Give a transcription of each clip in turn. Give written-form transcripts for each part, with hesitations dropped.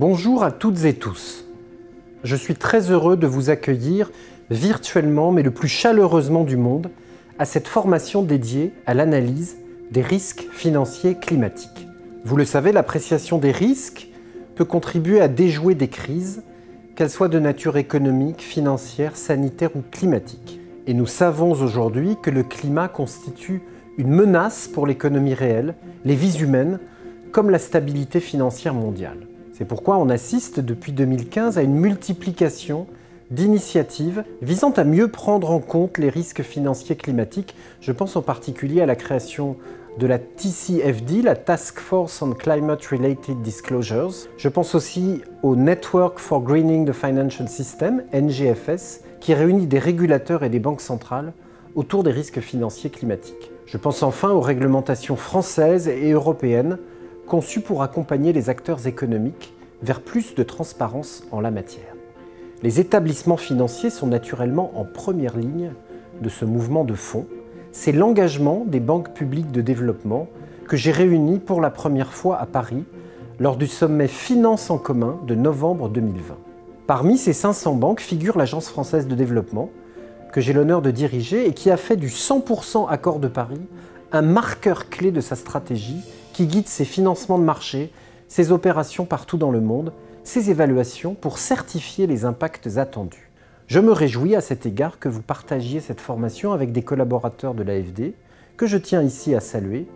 Bonjour à toutes et tous. Je suis très heureux de vous accueillir virtuellement, mais le plus chaleureusement du monde, à cette formation dédiée à l'analyse des risques financiers climatiques. Vous le savez, l'appréciation des risques peut contribuer à déjouer des crises, qu'elles soient de nature économique, financière, sanitaire ou climatique. Et nous savons aujourd'hui que le climat constitue une menace pour l'économie réelle, les vies humaines, comme la stabilité financière mondiale. C'est pourquoi on assiste depuis 2015 à une multiplication d'initiatives visant à mieux prendre en compte les risques financiers climatiques. Je pense en particulier à la création de la TCFD, la Task Force on Climate Related Disclosures. Je pense aussi au Network for Greening the Financial System, NGFS, qui réunit des régulateurs et des banques centrales autour des risques financiers climatiques. Je pense enfin aux réglementations françaises et européennes conçues pour accompagner les acteurs économiques vers plus de transparence en la matière. Les établissements financiers sont naturellement en première ligne de ce mouvement de fond. C'est l'engagement des banques publiques de développement que j'ai réuni pour la première fois à Paris lors du sommet Finance en commun de novembre 2020. Parmi ces 500 banques figure l'Agence française de développement, que j'ai l'honneur de diriger et qui a fait du 100% Accord de Paris un marqueur clé de sa stratégie qui guide ses financements de marché, ses opérations partout dans le monde, ses évaluations pour certifier les impacts attendus. Je me réjouis à cet égard que vous partagiez cette formation avec des collaborateurs de l'AFD, que je tiens ici à saluer,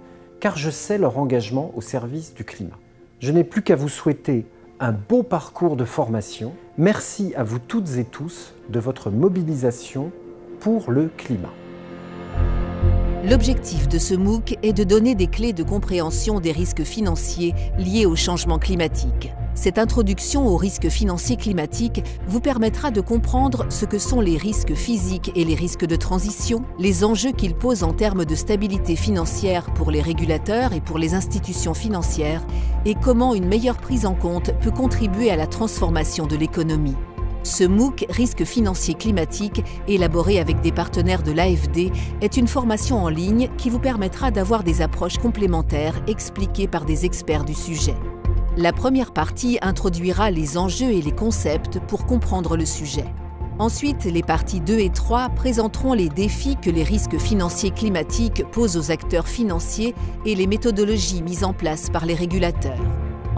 car je sais leur engagement au service du climat. Je n'ai plus qu'à vous souhaiter un beau parcours de formation. Merci à vous toutes et tous de votre mobilisation pour le climat. L'objectif de ce MOOC est de donner des clés de compréhension des risques financiers liés au changement climatique. Cette introduction aux risques financiers climatiques vous permettra de comprendre ce que sont les risques physiques et les risques de transition, les enjeux qu'ils posent en termes de stabilité financière pour les régulateurs et pour les institutions financières, et comment une meilleure prise en compte peut contribuer à la transformation de l'économie. Ce MOOC Risques financiers climatiques, élaboré avec des partenaires de l'AFD, est une formation en ligne qui vous permettra d'avoir des approches complémentaires expliquées par des experts du sujet. La première partie introduira les enjeux et les concepts pour comprendre le sujet. Ensuite, les parties 2 et 3 présenteront les défis que les risques financiers climatiques posent aux acteurs financiers et les méthodologies mises en place par les régulateurs.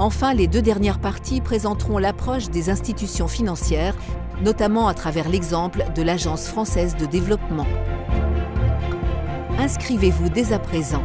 Enfin, les 2 dernières parties présenteront l'approche des institutions financières, notamment à travers l'exemple de l'Agence française de développement. Inscrivez-vous dès à présent.